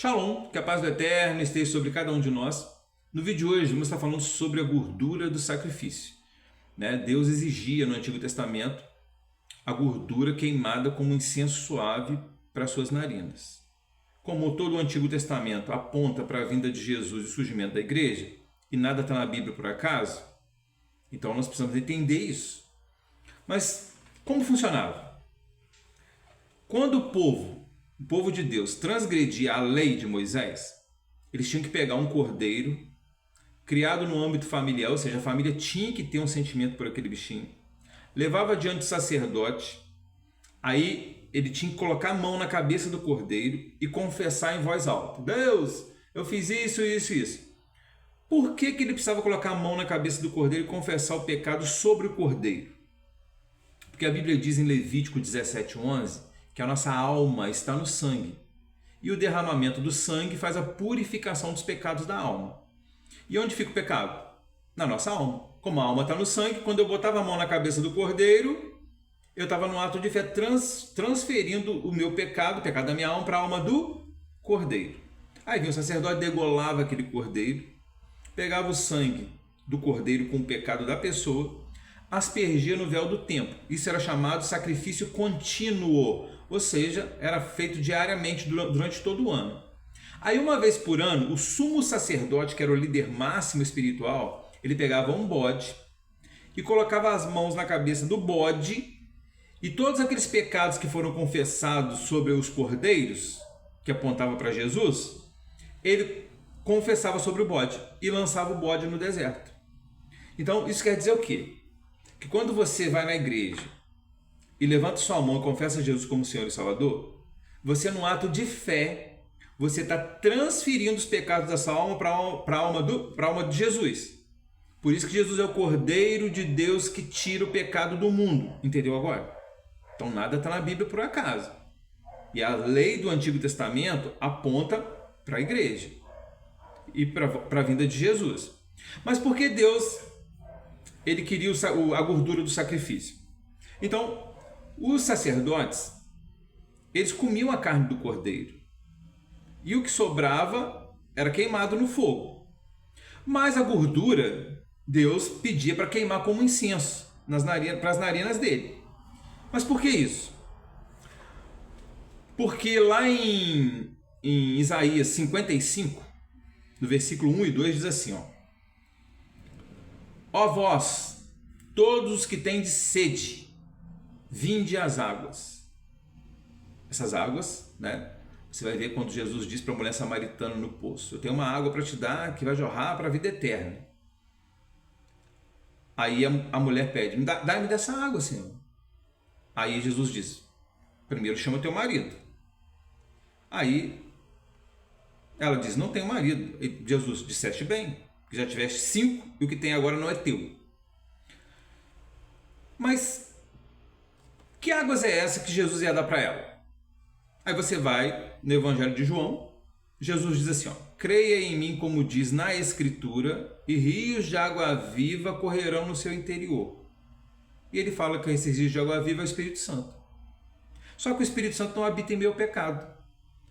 Shalom, que a paz do Eterno esteja sobre cada um de nós. No vídeo de hoje, vamos estar falando sobre a gordura do sacrifício. Deus exigia no Antigo Testamento a gordura queimada como incenso suave para suas narinas. Como todo o Antigo Testamento aponta para a vinda de Jesus e o surgimento da igreja, e nada está na Bíblia por acaso, então nós precisamos entender isso. Mas como funcionava? Quando o povo de Deus transgredia a lei de Moisés, eles tinham que pegar um cordeiro criado no âmbito familiar, ou seja, a família tinha que ter um sentimento por aquele bichinho, levava diante do sacerdote, aí ele tinha que colocar a mão na cabeça do cordeiro e confessar em voz alta: Deus, eu fiz isso, isso, isso. Por que ele precisava colocar a mão na cabeça do cordeiro e confessar o pecado sobre o cordeiro? Porque a Bíblia diz em Levítico 17:11 que a nossa alma está no sangue, e o derramamento do sangue faz a purificação dos pecados da alma. E onde fica o pecado? Na nossa alma. Como a alma está no sangue, quando eu botava a mão na cabeça do cordeiro, eu estava no ato de fé transferindo o meu pecado, o pecado da minha alma, para a alma do cordeiro. Aí vinha o sacerdote, degolava aquele cordeiro, pegava o sangue do cordeiro com o pecado da pessoa, aspergia no véu do templo. Isso era chamado sacrifício contínuo, ou seja, era feito diariamente durante todo o ano. Aí, uma vez por ano, o sumo sacerdote, que era o líder máximo espiritual, ele pegava um bode e colocava as mãos na cabeça do bode, e todos aqueles pecados que foram confessados sobre os cordeiros, que apontavam para Jesus, ele confessava sobre o bode e lançava o bode no deserto. Então, isso quer dizer o quê? Que quando você vai na igreja e levanta sua mão e confessa Jesus como Senhor e Salvador, você, no ato de fé, você está transferindo os pecados da sua alma para a alma de Jesus. Por isso que Jesus é o Cordeiro de Deus que tira o pecado do mundo. Entendeu agora? Então nada está na Bíblia por acaso. E a lei do Antigo Testamento aponta para a igreja e para a vinda de Jesus. Mas por que Deus ele queria a gordura do sacrifício? Então, os sacerdotes, eles comiam a carne do cordeiro, e o que sobrava era queimado no fogo. Mas a gordura, Deus pedia para queimar como incenso para as narinas dele. Mas por que isso? Porque lá em Isaías 55, no versículo 1 e 2, diz assim: Ó vós, todos os que tendes sede, vinde às águas. Essas águas, você vai ver quando Jesus diz para a mulher samaritana no poço: eu tenho uma água para te dar que vai jorrar para a vida eterna. Aí a mulher pede: dá-me dessa água, Senhor. Aí Jesus diz: primeiro chama teu marido. Aí ela diz: não tenho marido. E Jesus: disseste bem, que já tiveste 5 e o que tem agora não é teu. Mas que águas é essa que Jesus ia dar para ela? Aí você vai no Evangelho de João, Jesus diz assim: creia em mim como diz na Escritura, e rios de água viva correrão no seu interior. E ele fala que esses rios de água viva é o Espírito Santo. Só que o Espírito Santo não habita em meu pecado.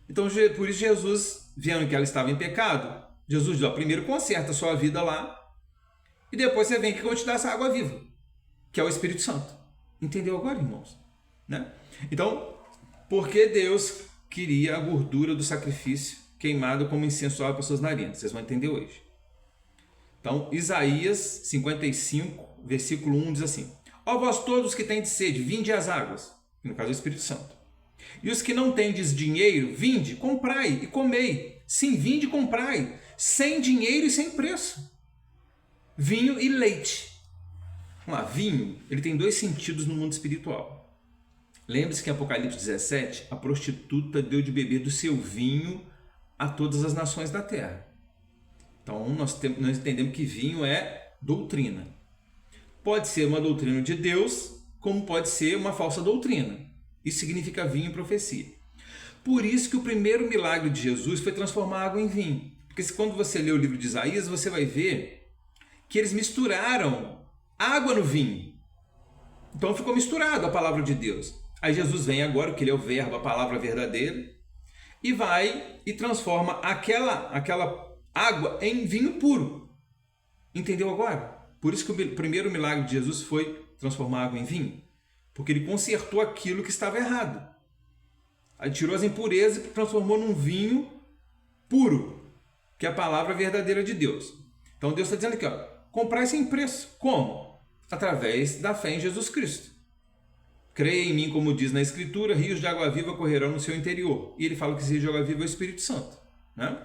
Então, por isso Jesus, vendo que ela estava em pecado, Jesus diz: primeiro conserta a sua vida lá, e depois você vem que eu vou te dar essa água viva, que é o Espírito Santo. Entendeu agora, irmãos? Então, por que Deus queria a gordura do sacrifício queimado como incenso suave para suas narinas? Vocês vão entender hoje. Então, Isaías 55, versículo 1 diz assim: ó vós todos que tendes sede, vinde às águas, no caso é o Espírito Santo. E os que não tendes dinheiro, vinde, comprai e comei. Sim, vinde e comprai, sem dinheiro e sem preço. Vinho e leite. Vamos lá, vinho, ele tem 2 sentidos no mundo espiritual. Lembre-se que em Apocalipse 17, a prostituta deu de beber do seu vinho a todas as nações da terra. Então nós entendemos que vinho é doutrina. Pode ser uma doutrina de Deus, como pode ser uma falsa doutrina. Isso significa vinho e profecia. Por isso que o primeiro milagre de Jesus foi transformar água em vinho. Porque quando você lê o livro de Isaías, você vai ver que eles misturaram água no vinho. Então ficou misturado a palavra de Deus. Aí Jesus vem agora, que ele é o verbo, a palavra verdadeira. e vai e transforma aquela água em vinho puro. Entendeu agora? Por isso que o primeiro milagre de Jesus foi transformar água em vinho. Porque ele consertou aquilo que estava errado. Aí tirou as impurezas e transformou num vinho puro, que é a palavra verdadeira de Deus. Então Deus está dizendo aqui, ó, comprar sem preço. Como? Através da fé em Jesus Cristo. Creia em mim, como diz na Escritura, rios de água viva correrão no seu interior. E ele fala que esse rio de água viva é o Espírito Santo. Né?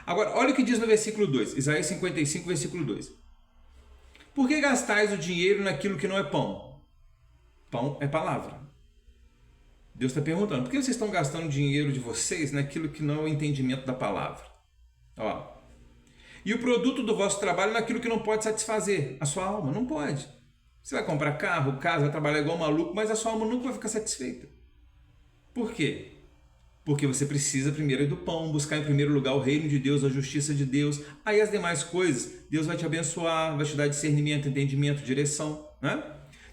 Agora, olha o que diz no versículo 2, Isaías 55, versículo 2. Por que gastais o dinheiro naquilo que não é pão? Pão é palavra. Deus está perguntando, por que vocês estão gastando o dinheiro de vocês naquilo que não é o entendimento da palavra? Ó. E o produto do vosso trabalho naquilo que não pode satisfazer a sua alma. Não pode. Você vai comprar carro, casa, vai trabalhar igual um maluco, mas a sua alma nunca vai ficar satisfeita. Por quê? Porque você precisa primeiro do pão, buscar em primeiro lugar o reino de Deus, a justiça de Deus. Aí as demais coisas, Deus vai te abençoar, vai te dar discernimento, entendimento, direção. Né?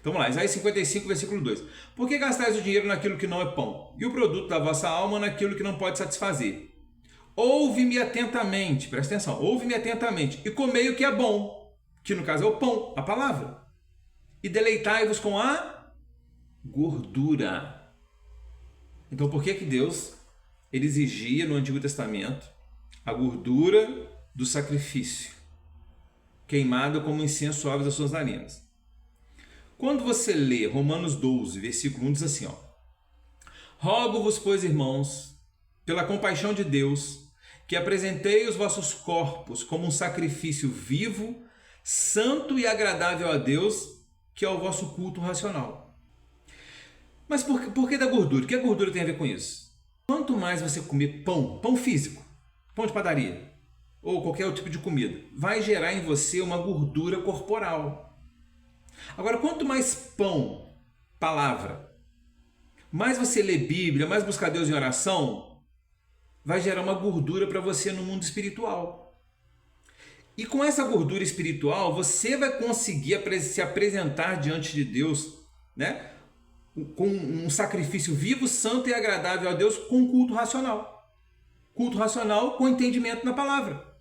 Então vamos lá, Isaías 55, versículo 2. Por que gastais o dinheiro naquilo que não é pão? E o produto da vossa alma naquilo que não pode satisfazer? Ouve-me atentamente, presta atenção, ouve-me atentamente e comei o que é bom, que no caso é o pão, a palavra. E deleitai-vos com a gordura. Então por que Deus ele exigia no Antigo Testamento a gordura do sacrifício, queimada como incenso suave das suas narinas? Quando você lê Romanos 12, versículo 1, diz assim, ó, rogo-vos, pois, irmãos, pela compaixão de Deus, que apresentei os vossos corpos como um sacrifício vivo, santo e agradável a Deus, que é o vosso culto racional. Mas por que da gordura? O que a gordura tem a ver com isso? Quanto mais você comer pão físico, pão de padaria, ou qualquer outro tipo de comida, vai gerar em você uma gordura corporal. Agora, quanto mais pão, palavra, mais você lê Bíblia, mais buscar Deus em oração, vai gerar uma gordura para você no mundo espiritual. E com essa gordura espiritual, você vai conseguir se apresentar diante de Deus, né? Com um sacrifício vivo, santo e agradável a Deus, com culto racional. Culto racional com entendimento na palavra.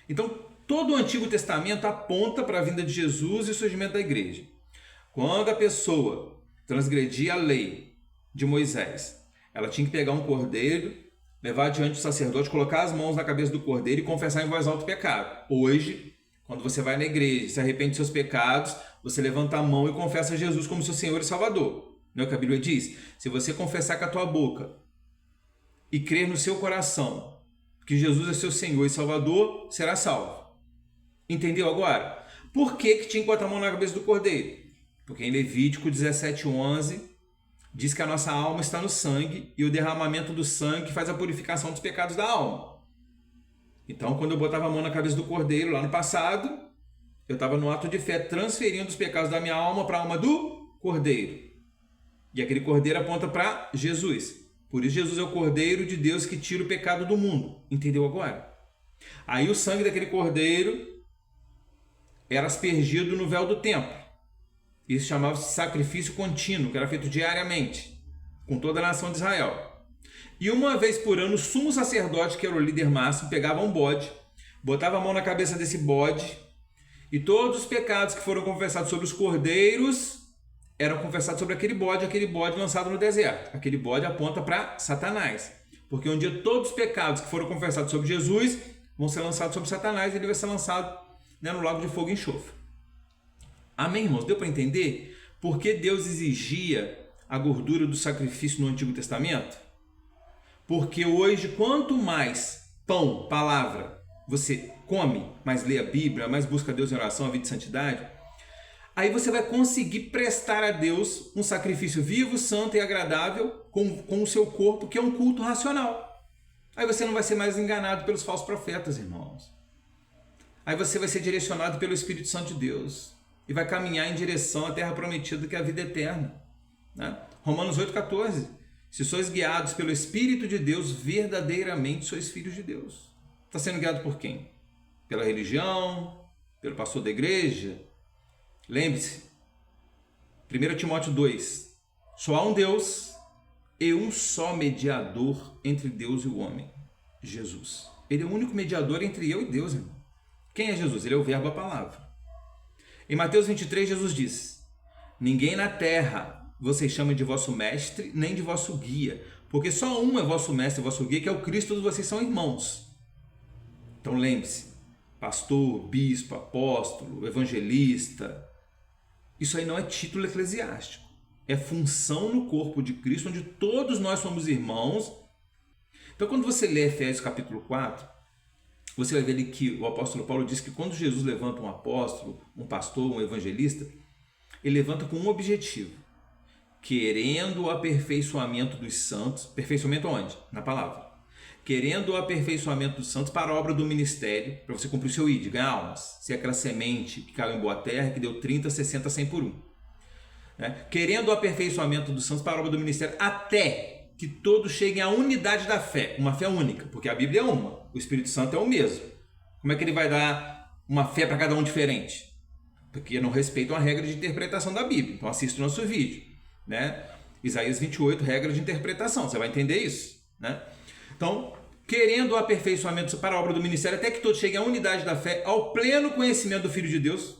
Então, todo o Antigo Testamento aponta para a vinda de Jesus e o surgimento da igreja. Quando a pessoa transgredia a lei de Moisés, ela tinha que pegar um cordeiro, levar diante do sacerdote, colocar as mãos na cabeça do cordeiro e confessar em voz alta o pecado. Hoje, quando você vai na igreja, se arrepende dos seus pecados, você levanta a mão e confessa Jesus como seu Senhor e Salvador. Não é o que a Bíblia diz? Se você confessar com a tua boca e crer no seu coração que Jesus é seu Senhor e Salvador, será salvo. Entendeu agora? Por que tinha que botar a mão na cabeça do cordeiro? Porque em Levítico 17:11 diz que a nossa alma está no sangue e o derramamento do sangue faz a purificação dos pecados da alma. Então, quando eu botava a mão na cabeça do cordeiro lá no passado, eu estava no ato de fé transferindo os pecados da minha alma para a alma do cordeiro. E aquele cordeiro aponta para Jesus. Por isso Jesus é o cordeiro de Deus que tira o pecado do mundo. Entendeu agora? Aí o sangue daquele cordeiro era aspergido no véu do templo. Isso chamava-se sacrifício contínuo, que era feito diariamente, com toda a nação de Israel. E uma vez por ano, o sumo sacerdote, que era o líder máximo, pegava um bode, botava a mão na cabeça desse bode, e todos os pecados que foram confessados sobre os cordeiros eram confessados sobre aquele bode lançado no deserto. Aquele bode aponta para Satanás, porque um dia todos os pecados que foram confessados sobre Jesus vão ser lançados sobre Satanás e ele vai ser lançado, né, no lago de fogo e enxofre. Amém, irmãos? Deu para entender por que Deus exigia a gordura do sacrifício no Antigo Testamento? Porque hoje, quanto mais pão, palavra, você come, mais lê a Bíblia, mais busca Deus em oração, a vida de santidade, aí você vai conseguir prestar a Deus um sacrifício vivo, santo e agradável com o seu corpo, que é um culto racional. Aí você não vai ser mais enganado pelos falsos profetas, irmãos. Aí você vai ser direcionado pelo Espírito Santo de Deus e vai caminhar em direção à terra prometida, que é a vida eterna. Né? Romanos 8,14. Se sois guiados pelo Espírito de Deus, verdadeiramente sois filhos de Deus. Está sendo guiado por quem? Pela religião? Pelo pastor da igreja? Lembre-se, 1 Timóteo 2. Só há um Deus, e um só mediador entre Deus e o homem, Jesus. Ele é o único mediador entre eu e Deus, irmão. Quem é Jesus? Ele é o verbo, a palavra. Em Mateus 23, Jesus diz: ninguém na terra vocês chamam de vosso mestre, nem de vosso guia, porque só um é vosso mestre e vosso guia, que é o Cristo, todos vocês são irmãos. Então lembre-se, pastor, bispo, apóstolo, evangelista, isso aí não é título eclesiástico, é função no corpo de Cristo, onde todos nós somos irmãos. Então quando você lê Efésios capítulo 4, você vai ver ali que o apóstolo Paulo diz que quando Jesus levanta um apóstolo, um pastor, um evangelista, ele levanta com um objetivo: querendo o aperfeiçoamento dos santos. Aperfeiçoamento onde? Na palavra. Querendo o aperfeiçoamento dos santos para a obra do ministério, para você cumprir o seu ID, ganhar almas, ser aquela semente que caiu em boa terra, que deu 30, 60, 100 por um. Querendo o aperfeiçoamento dos santos para a obra do ministério, até que todos cheguem à unidade da fé, uma fé única, porque a Bíblia é uma, o Espírito Santo é o mesmo. Como é que ele vai dar uma fé para cada um diferente? Porque não respeitam a regra de interpretação da Bíblia. Então assista o nosso vídeo, Isaías 28, regra de interpretação, você vai entender isso, Então, querendo o aperfeiçoamento para a obra do ministério, até que todos cheguem à unidade da fé, ao pleno conhecimento do Filho de Deus.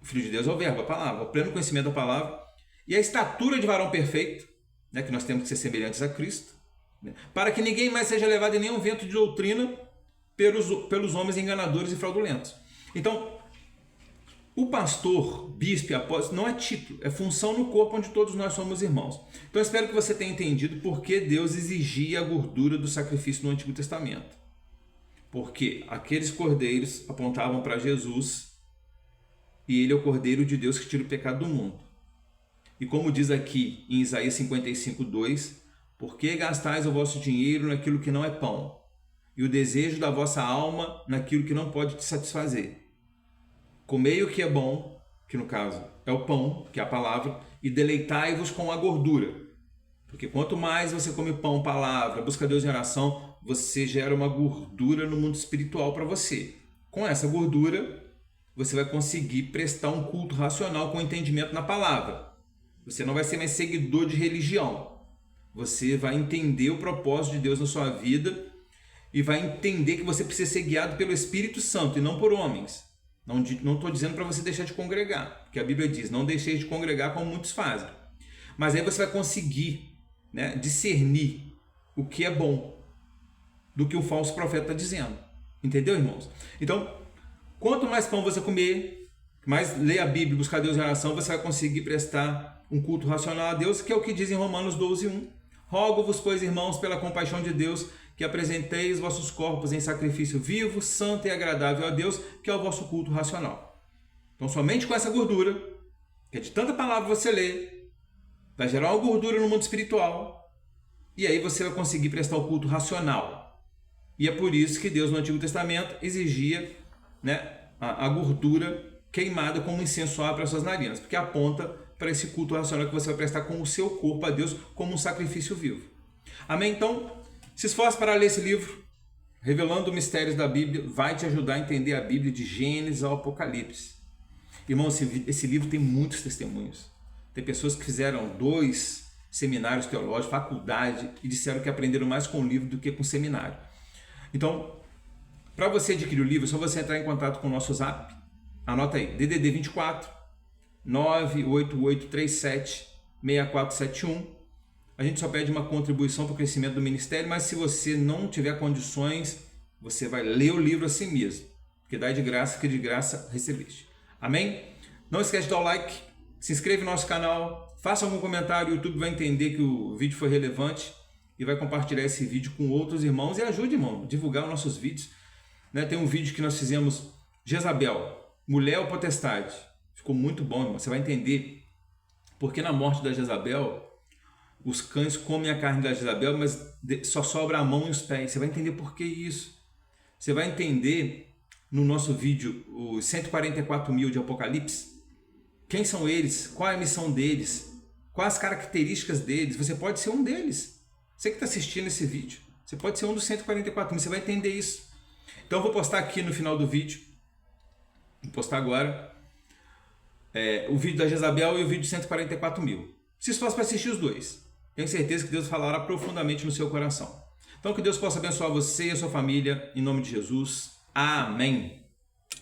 O Filho de Deus é o verbo, a palavra, ao pleno conhecimento da palavra, e a estatura de varão perfeito, que nós temos que ser semelhantes a Cristo, para que ninguém mais seja levado em nenhum vento de doutrina pelos homens enganadores e fraudulentos. Então, o pastor, bispo e apóstolo não é título, é função no corpo onde todos nós somos irmãos. Então eu espero que você tenha entendido por que Deus exigia a gordura do sacrifício no Antigo Testamento. Porque aqueles cordeiros apontavam para Jesus e ele é o cordeiro de Deus que tira o pecado do mundo. E como diz aqui em Isaías 55, 2, por que gastais o vosso dinheiro naquilo que não é pão, e o desejo da vossa alma naquilo que não pode te satisfazer? Comei o que é bom, que no caso é o pão, que é a palavra, e deleitai-vos com a gordura. Porque quanto mais você come pão, palavra, busca Deus em oração, você gera uma gordura no mundo espiritual para você. Com essa gordura, você vai conseguir prestar um culto racional com entendimento na palavra. Você não vai ser mais seguidor de religião. Você vai entender o propósito de Deus na sua vida e vai entender que você precisa ser guiado pelo Espírito Santo e não por homens. Não estou dizendo para você deixar de congregar, porque a Bíblia diz, não deixeis de congregar como muitos fazem. Mas aí você vai conseguir discernir o que é bom do que o falso profeta está dizendo. Entendeu, irmãos? Então, quanto mais pão você comer, mais ler a Bíblia, buscar Deus em oração, você vai conseguir prestar um culto racional a Deus, que é o que diz em Romanos 12, 1. Rogo-vos, pois, irmãos, pela compaixão de Deus, que apresenteis vossos corpos em sacrifício vivo, santo e agradável a Deus, que é o vosso culto racional. Então, somente com essa gordura, que é de tanta palavra você lê, vai gerar uma gordura no mundo espiritual, e aí você vai conseguir prestar o culto racional. E é por isso que Deus, no Antigo Testamento, exigia a gordura queimada como incenso para as suas narinas, porque aponta para esse culto racional que você vai prestar com o seu corpo a Deus como um sacrifício vivo. Amém? Então, se esforce para ler esse livro, Revelando Mistérios da Bíblia, vai te ajudar a entender a Bíblia de Gênesis ao Apocalipse. Irmão, esse livro tem muitos testemunhos. Tem pessoas que fizeram 2 seminários teológicos, faculdade, e disseram que aprenderam mais com o livro do que com o seminário. Então, para você adquirir o livro, é só você entrar em contato com o nosso Zap. Anota aí, DDD 24 98837 6471. A gente só pede uma contribuição para o crescimento do ministério, mas se você não tiver condições, você vai ler o livro assim mesmo, porque dá de graça, que de graça recebeste. Amém? Não esquece de dar o like, se inscreve no nosso canal, faça algum comentário, o YouTube vai entender que o vídeo foi relevante e vai compartilhar esse vídeo com outros irmãos e ajude, irmão, a divulgar os nossos vídeos. Tem um vídeo que nós fizemos, Jezabel, mulher ou potestade. Ficou muito bom, irmão. Você vai entender porque na morte da Jezabel, os cães comem a carne da Jezabel, mas só sobra a mão e os pés. Você vai entender por que isso. Você vai entender no nosso vídeo os 144 mil de Apocalipse. Quem são eles? Qual é a missão deles? Quais as características deles? Você pode ser um deles. Você que está assistindo esse vídeo, você pode ser um dos 144 mil. Você vai entender isso. Então eu vou postar aqui no final do vídeo. Vou postar agora. O vídeo da Jezabel e o vídeo de 144 mil. Se esforce para assistir os dois. tenho certeza que Deus falará profundamente no seu coração. Então que Deus possa abençoar você e a sua família, em nome de Jesus. Amém.